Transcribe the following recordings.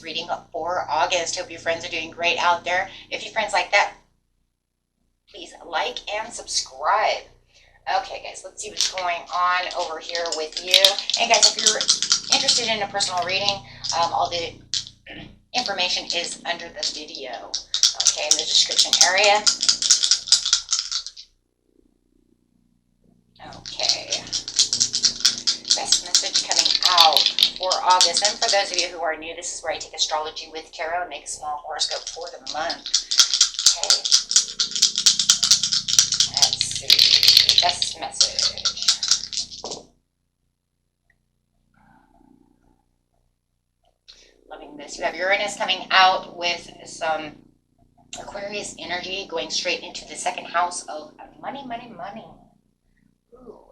reading for August. Hope your friends are doing great out there. If you friends like that, please like and subscribe. Okay, guys, let's see what's going on over here with you. And guys, if you're interested in a personal reading, all the information is under the video, okay, in the description area. Okay. Best message coming out for August. And for those of you who are new, this is where I take astrology with tarot and make a small horoscope for the month. Okay. Let's see. Best message. Loving this. You have Uranus coming out with some Aquarius energy going straight into the second house of money, money, money. Ooh.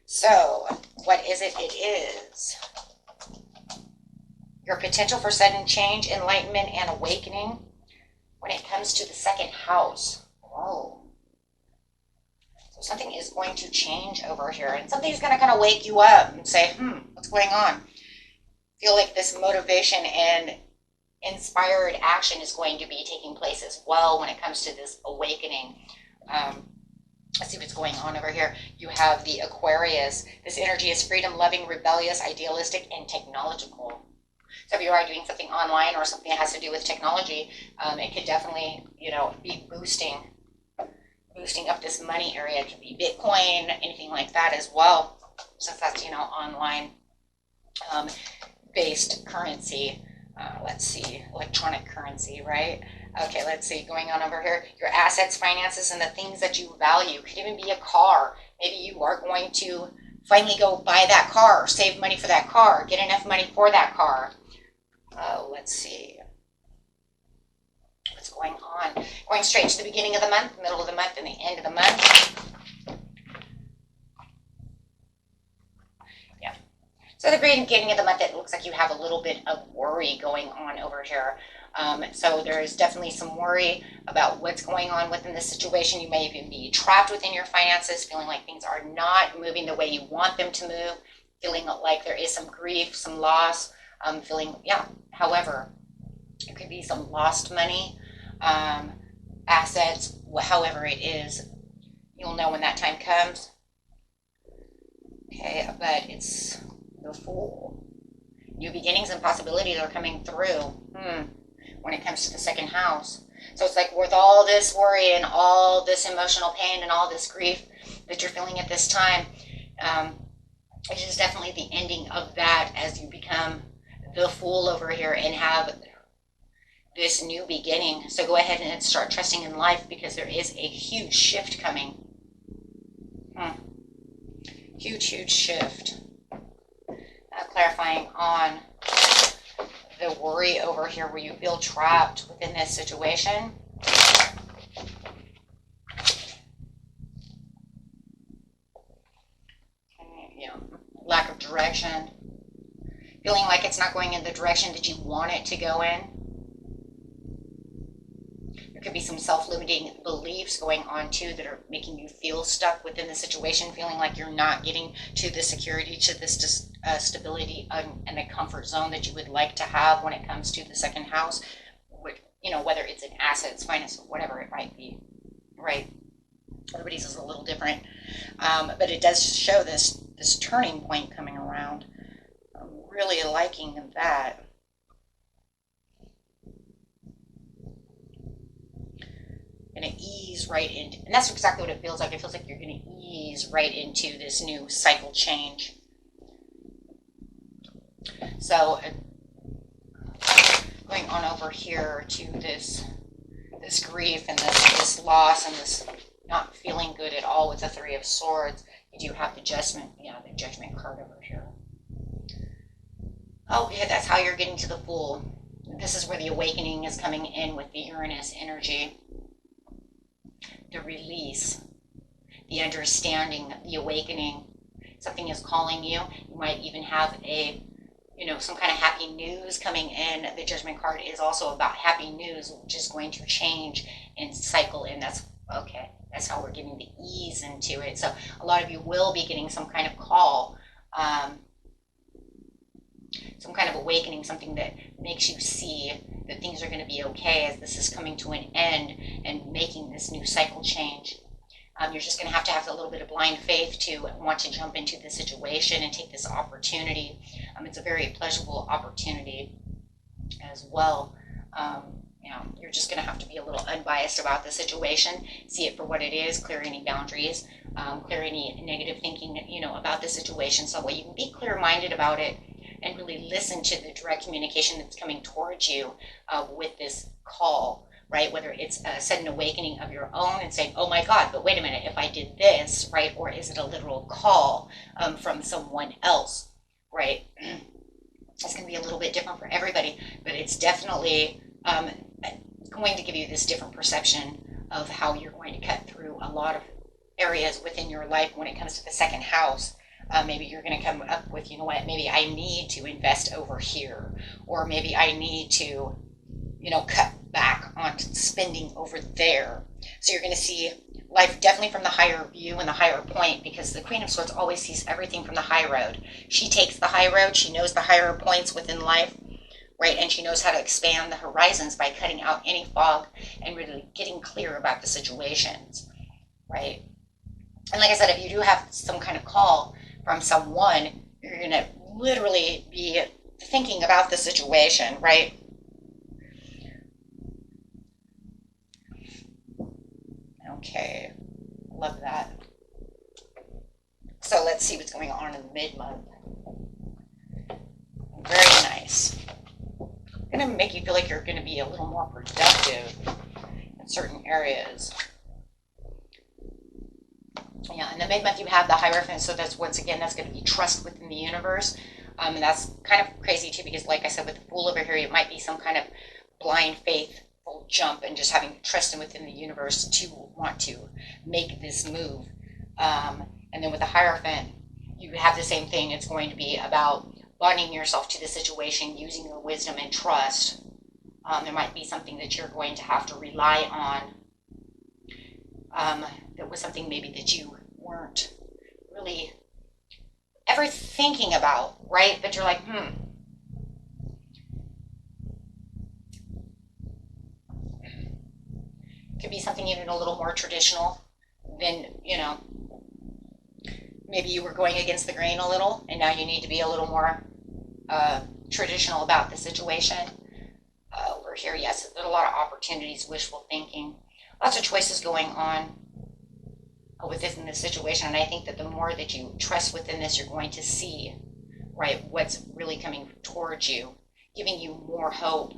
So, what is it? It is your potential for sudden change, enlightenment, and awakening when it comes to the second house. Whoa. So something is going to change over here, and something's going to kind of wake you up and say, what's going on? Feel like this motivation and inspired action is going to be taking place as well when it comes to this awakening. Let's see what's going on over here. You have the Aquarius. This energy is freedom-loving, rebellious, idealistic, and technological. So if you are doing something online or something that has to do with technology, it could definitely, be boosting up this money area. It could be Bitcoin, anything like that as well, since that's, online based currency. Let's see, electronic currency, right? Okay, let's see, going on over here, your assets, finances, and the things that you value. Could even be a car. Maybe you are going to finally go buy that car, save money for that car, get enough money for that car. Let's see. What's going on? Going straight to the beginning of the month, middle of the month, and the end of the month. Yeah. So the beginning of the month, it looks like you have a little bit of worry going on over here. So there's definitely some worry about what's going on within this situation. You may even be trapped within your finances, feeling like things are not moving the way you want them to move, feeling like there is some grief, some loss, however, it could be some lost money, assets, however it is. You'll know when that time comes. Okay, but it's the Fool. New beginnings and possibilities are coming through when it comes to the second house. So it's like with all this worry and all this emotional pain and all this grief that you're feeling at this time, it is definitely the ending of that as you become the Fool over here and have this new beginning. So go ahead and start trusting in life, because there is a huge shift coming. Huge shift. Clarifying on the worry over here where you feel trapped within this situation. Lack of direction. Feeling like it's not going in the direction that you want it to go in. There could be some self-limiting beliefs going on too that are making you feel stuck within the situation, feeling like you're not getting to the security, to this stability and the comfort zone that you would like to have when it comes to the second house, whether it's in assets, finance, whatever it might be, right? Everybody's is a little different, but it does show this turning point coming around. I'm really liking that. Going to ease right into, and that's exactly what it feels like. It feels like you're going to ease right into this new cycle change. So going on over here to this grief and this loss and this not feeling good at all with the Three of Swords, you do have the Judgment card over here. Oh, yeah, that's how you're getting to the Fool. This is where the awakening is coming in with the Uranus energy. The release, the understanding, the awakening. Something is calling you. You might even have some kind of happy news coming in. The Judgment card is also about happy news, which is going to change and cycle in. That's how we're getting the ease into it. So a lot of you will be getting some kind of call. some kind of awakening, something that makes you see that things are going to be okay as this is coming to an end and making this new cycle change. You're just going to have a little bit of blind faith to want to jump into the situation and take this opportunity. It's a very pleasurable opportunity as well. You know, you're just going to have to be a little unbiased about the situation, see it for what it is, clear any boundaries, clear any negative thinking, you know, about the situation, so that way you can be clear-minded about it and really listen to the direct communication that's coming towards you with this call, right? Whether it's a sudden awakening of your own and saying, oh my God, but wait a minute, if I did this, right? Or is it a literal call from someone else, right? It's going to be a little bit different for everybody, but it's definitely going to give you this different perception of how you're going to cut through a lot of areas within your life when it comes to the second house. Maybe you're going to come up with, you know what, maybe I need to invest over here, or maybe I need to, you know, cut back on spending over there. So you're going to see life definitely from the higher view and the higher point, because the Queen of Swords always sees everything from the high road. She takes the high road. She knows the higher points within life, right? And she knows how to expand the horizons by cutting out any fog and really getting clear about the situations, right? And like I said, if you do have some kind of call from someone, you're going to literally be thinking about the situation, right? Okay, love that. So let's see what's going on in the mid-month. Very nice. Going to make you feel like you're going to be a little more productive in certain areas. Yeah, in the mid-month you have the Hierophant, so that's, once again, that's going to be trust within the universe. And that's kind of crazy too, because like I said, with the Fool over here, it might be some kind of blind faithful jump and just having trust in within the universe to want to make this move. And then with the Hierophant, you have the same thing. It's going to be about bonding yourself to the situation, using your wisdom and trust. There might be something that you're going to have to rely on. That was something maybe that you weren't really ever thinking about, right? But you're like, Could be something even a little more traditional than, you know, maybe you were going against the grain a little, and now you need to be a little more traditional about the situation. Over here, yes, there's a lot of opportunities, wishful thinking, lots of choices going on within this situation. And I think that the more that you trust within this, you're going to see, right, what's really coming towards you, giving you more hope.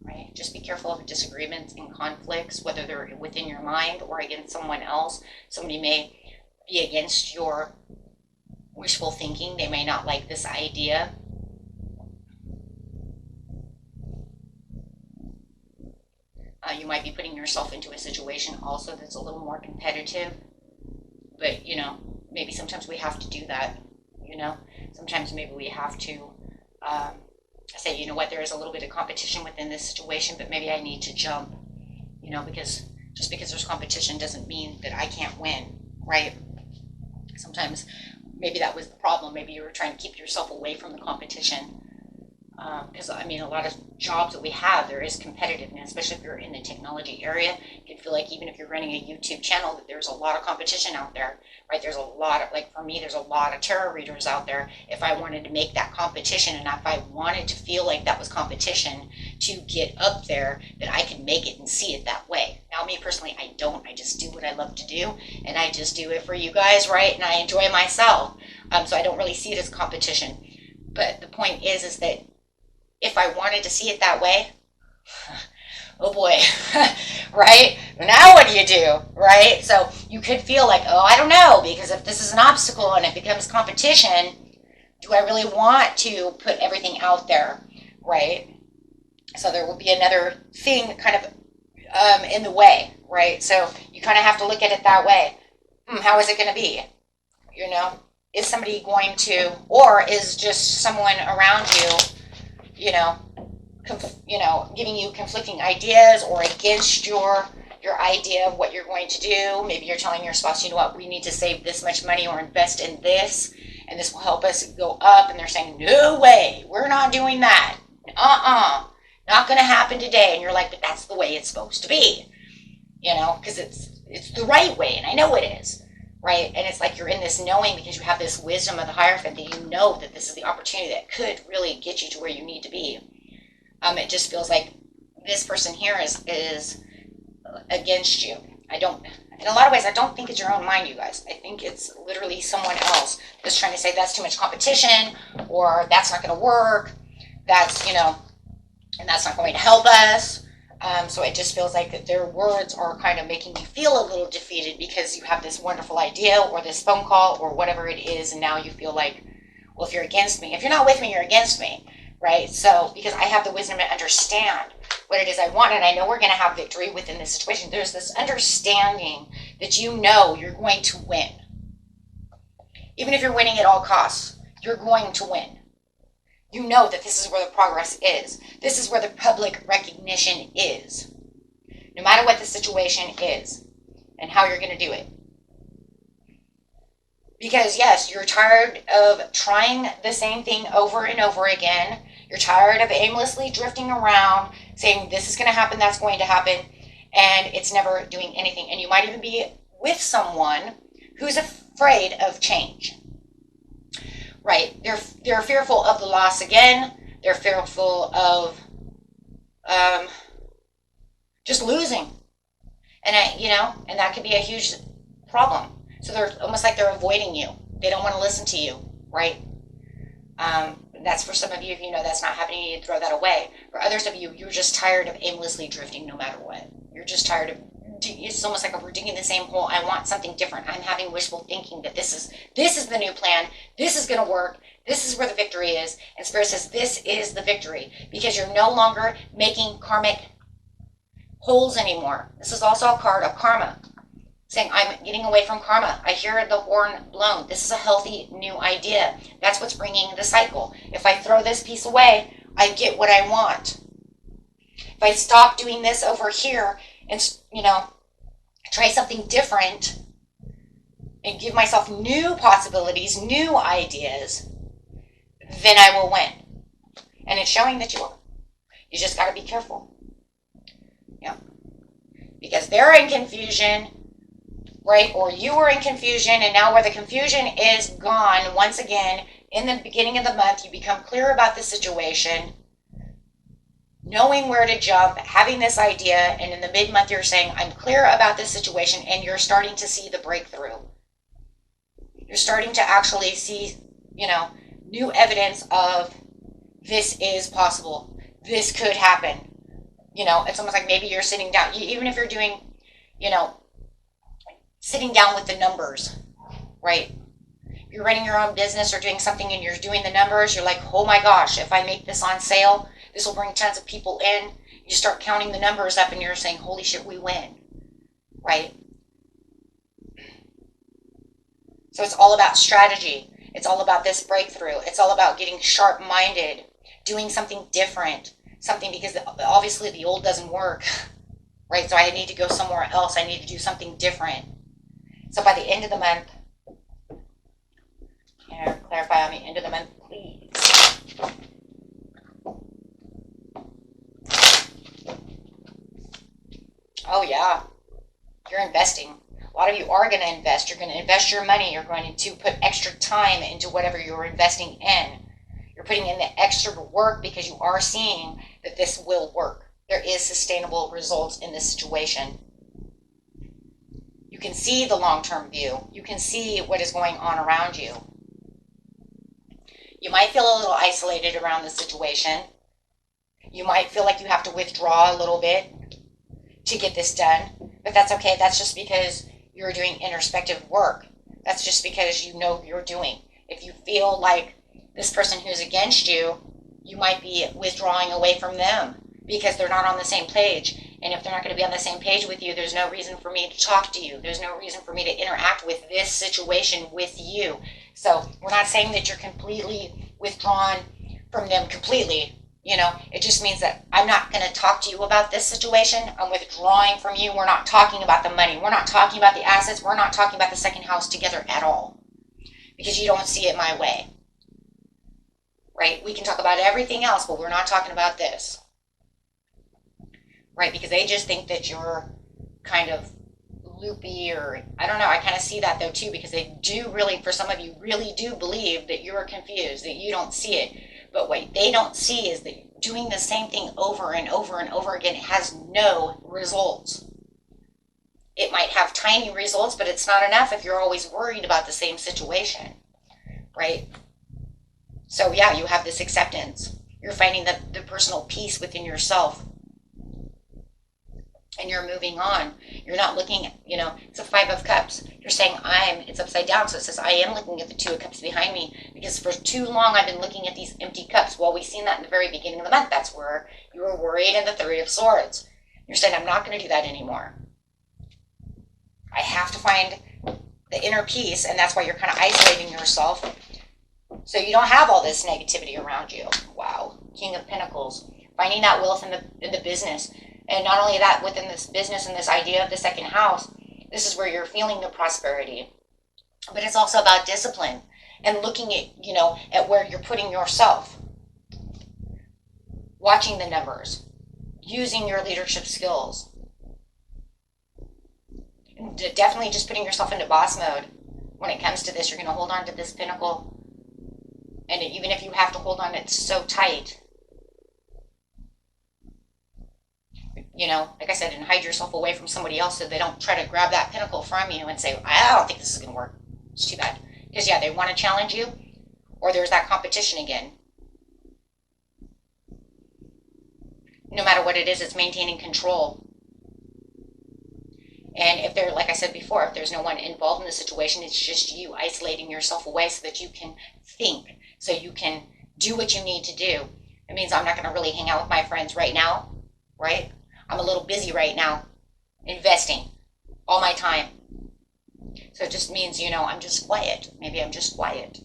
Right? Just be careful of disagreements and conflicts, whether they're within your mind or against someone else. Somebody may be against your wishful thinking. They may not like this idea. You might be putting yourself into a situation also that's a little more competitive. But, you know, maybe sometimes we have to do that, you know. Sometimes maybe we have to say, you know what, there is a little bit of competition within this situation, but maybe I need to jump, you know, because just because there's competition doesn't mean that I can't win, right? Sometimes maybe that was the problem. Maybe you were trying to keep yourself away from the competition. Because, I mean, a lot of jobs that we have, there is competitiveness, especially if you're in the technology area. You can feel like even if you're running a YouTube channel, that there's a lot of competition out there, right? There's a lot of, like for me, there's a lot of tarot readers out there. If I wanted to make that competition, and if I wanted to feel like that was competition to get up there, that I can make it and see it that way. Now, me personally, I don't. I just do what I love to do, and I just do it for you guys, right? And I enjoy myself. So I don't really see it as competition. But the point is that if I wanted to see it that way, oh boy, right? Now what do you do, right? So you could feel like, oh, I don't know, because if this is an obstacle and it becomes competition, do I really want to put everything out there, right? So there will be another thing kind of in the way, right? So you kind of have to look at it that way. How is it going to be? You know, is somebody going to, or is just someone around you, you know, giving you conflicting ideas or against your your idea of what you're going to do. Maybe you're telling your spouse, you know what, we need to save this much money or invest in this, and this will help us go up. And they're saying, no way, we're not doing that. Not going to happen today. And you're like, but that's the way it's supposed to be, because it's the right way, and I know it is, right? And it's like you're in this knowing because you have this wisdom of the Hierophant that you know that this is the opportunity that could really get you to where you need to be. It just feels like this person here is against you. In a lot of ways, I don't think it's your own mind, you guys. I think it's literally someone else that's trying to say that's too much competition, or that's not going to work, that's, and that's not going to help us. So it just feels like that their words are kind of making you feel a little defeated because you have this wonderful idea or this phone call or whatever it is, and now you feel like, well, if you're against me, if you're not with me, you're against me, right? So because I have the wisdom to understand what it is I want, and I know we're going to have victory within this situation. There's this understanding that you're going to win. Even if you're winning at all costs, you're going to win. You know that this is where the progress is. This is where the public recognition is. No matter what the situation is and how you're going to do it. Because yes, you're tired of trying the same thing over and over again. You're tired of aimlessly drifting around, saying this is going to happen, that's going to happen, and it's never doing anything. And you might even be with someone who's afraid of change. Right? They're fearful of the loss again. They're fearful of just losing. And and that could be a huge problem. So they're almost like they're avoiding you. They don't want to listen to you, right? That's for some of you, if you know that's not happening, you need to throw that away. For others of you, you're just tired of aimlessly drifting no matter what. You're just tired of, it's almost like we're digging the same hole. I want something different. I'm having wishful thinking that this is the new plan. This is going to work. This is where the victory is. And Spirit says this is the victory because you're no longer making karmic holes anymore. This is also a card of karma, saying I'm getting away from karma. I hear the horn blown. This is a healthy new idea. That's what's bringing the cycle. If I throw this piece away, I get what I want. If I stop doing this over here and, try something different and give myself new possibilities, new ideas, then I will win. And it's showing that you will. You just got to be careful. Yeah. Because they're in confusion, right? Or you were in confusion, and now where the confusion is gone, once again, in the beginning of the month, you become clear about the situation, knowing where to jump, having this idea, and in the mid-month you're saying, I'm clear about this situation, and you're starting to see the breakthrough. You're starting to actually see, new evidence of this is possible. This could happen. It's almost like maybe you're sitting down, even if you're doing, sitting down with the numbers, right? You're running your own business or doing something and you're doing the numbers. You're like, oh my gosh, if I make this on sale, this will bring tons of people in. You start counting the numbers up and you're saying, holy shit, we win, right? So it's all about strategy. It's all about this breakthrough. It's all about getting sharp-minded, doing something different, something because obviously the old doesn't work, right? So I need to go somewhere else. I need to do something different. So by the end of the month, can you clarify on the end of the month, please? Oh, yeah. You're investing. A lot of you are going to invest. You're going to invest your money. You're going to put extra time into whatever you're investing in. You're putting in the extra work because you are seeing that this will work. There is sustainable results in this situation. You can see the long-term view. You can see what is going on around you. You might feel a little isolated around the situation. You might feel like you have to withdraw a little bit to get this done, but that's okay. That's just because you're doing introspective work. That's just because you know you're doing. If you feel like this person who's against you, you might be withdrawing away from them because they're not on the same page. And if they're not going to be on the same page with you, there's no reason for me to talk to you. There's no reason for me to interact with this situation with you. So we're not saying that you're completely withdrawn from them completely, You know, it just means that I'm not going to talk to you about this situation. I'm withdrawing from you. We're not talking about the money. We're not talking about the assets. We're not talking about the second house together at all, because you don't see it my way, right? We can talk about everything else, but we're not talking about this, right? Because they just think that you're kind of loopy, or I don't know. I kind of see that though too, because they do really, for some of you, really do believe that you're confused, that you don't see it. But what they don't see is that doing the same thing over and over and over again has no results. It might have tiny results, but it's not enough if you're always worried about the same situation, right? So yeah, you have this acceptance. You're finding the personal peace within yourself. And you're moving on. You're not looking at, you know, it's a 5 of Cups. You're saying it's upside down. So it says, I am looking at the 2 of Cups behind me, because for too long I've been looking at these empty cups. Well, we've seen that in the very beginning of the month. That's where you were worried in the 3 of Swords. You're saying, I'm not going to do that anymore. I have to find the inner peace, and that's why you're kind of isolating yourself, so you don't have all this negativity around you. Wow. King of Pentacles. Finding that wealth in the business. And not only that, within this business and this idea of the second house, this is where you're feeling the prosperity. But it's also about discipline and looking at, you know, at where you're putting yourself. Watching the numbers. Using your leadership skills. And definitely just putting yourself into boss mode. When it comes to this, you're going to hold on to this pinnacle. And even if you have to hold on, it's so tight. You know, like I said, and hide yourself away from somebody else so they don't try to grab that pinnacle from you and say, I don't think this is going to work. It's too bad. Because, yeah, they want to challenge you, or there's that competition again. No matter what it is, it's maintaining control. And if there, like I said before, if there's no one involved in the situation, it's just you isolating yourself away so that you can think, so you can do what you need to do. It means I'm not going to really hang out with my friends right now, right? I'm a little busy right now, investing all my time. So it just means, you know, I'm just quiet. Maybe I'm just quiet.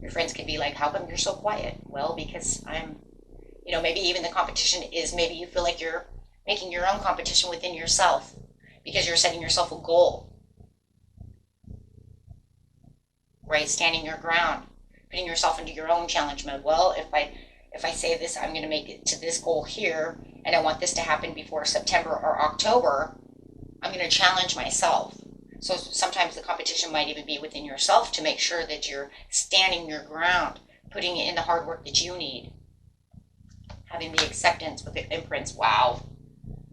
Your friends could be like, how come you're so quiet? Well, because I'm, you know, maybe even the competition is, maybe you feel like you're making your own competition within yourself because you're setting yourself a goal. Right? Standing your ground, putting yourself into your own challenge mode. Well, if I say this, I'm going to make it to this goal here, and I want this to happen before September or October, I'm going to challenge myself. So sometimes the competition might even be within yourself to make sure that you're standing your ground, putting in the hard work that you need. Having the acceptance with the Empress. Wow.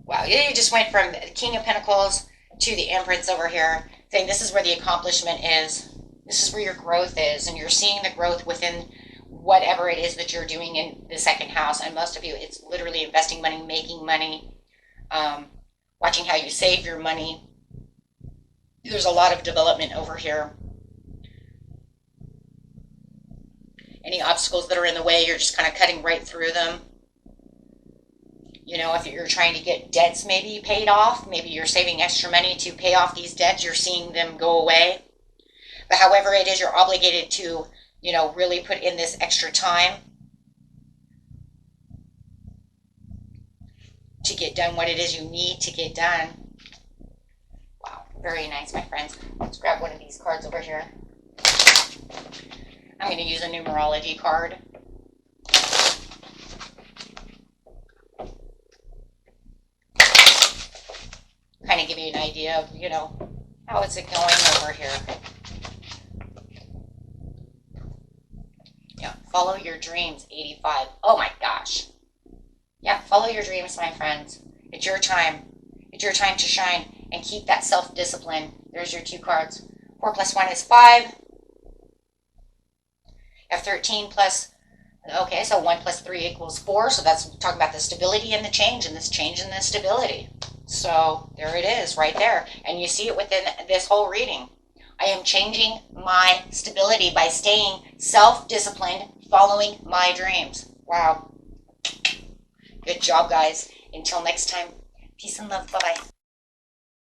Wow. You just went from the King of Pentacles to the Empress over here, saying this is where the accomplishment is. This is where your growth is, and you're seeing the growth within whatever it is that you're doing in the second house. And most of you, it's literally investing money, making money, watching how you save your money. There's a lot of development over here. Any obstacles that are in the way, you're just kind of cutting right through them. You know, if you're trying to get debts maybe paid off, maybe you're saving extra money to pay off these debts, you're seeing them go away. But however it is, you're obligated to, you know, really put in this extra time to get done what it is you need to get done. Wow, very nice, my friends. Let's grab one of these cards over here. I'm going to use a numerology card. Kind of give you an idea of, you know, how is it going over here. Yeah, follow your dreams, 85. Oh my gosh. Yeah, follow your dreams, my friends. It's your time. It's your time to shine and keep that self-discipline. There's your 2 cards. 4 plus 1 is 5. You have 13 plus, okay, so 1 plus 3 equals 4. So that's talking about the stability and the change, and this change and the stability. So there it is right there. And you see it within this whole reading. I am changing my stability by staying self-disciplined, following my dreams. Wow. Good job, guys. Until next time, peace and love. Bye-bye.